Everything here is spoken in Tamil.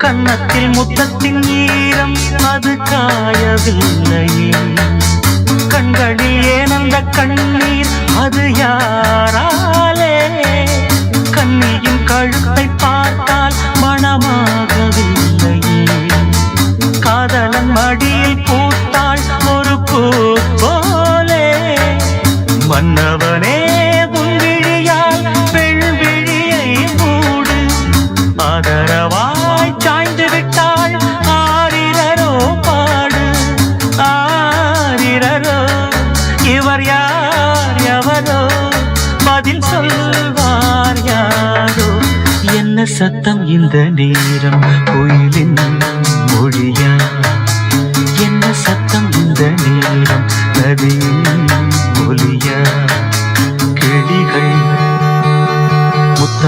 கன்னத்தில் முத்தத்தின் ஈரம் அது காயவில்லையே. கண்களில் ஏனந்த கண்ணீர் அது யாராலே? கண்ணியின் கழுத்தை பார்த்தால் மனமாகவில்லையே. காதலன் மடியில் பூத்தாள் ஒரு பூ போலே. மன்னவனே உன் விழியால் பெண் விழியை மூடு. ஆதரவாய் சாய்ந்து விட்டாள் ஆரிரரோ பாடு. ஆரிரரோ இவர் யார் எவரோ பதில் சொல்வார் யாரோ. என்ன சத்தம் இந்த நேரம் குயிலின் மொழியா? என்ன சத்தம் இந்த நேரம்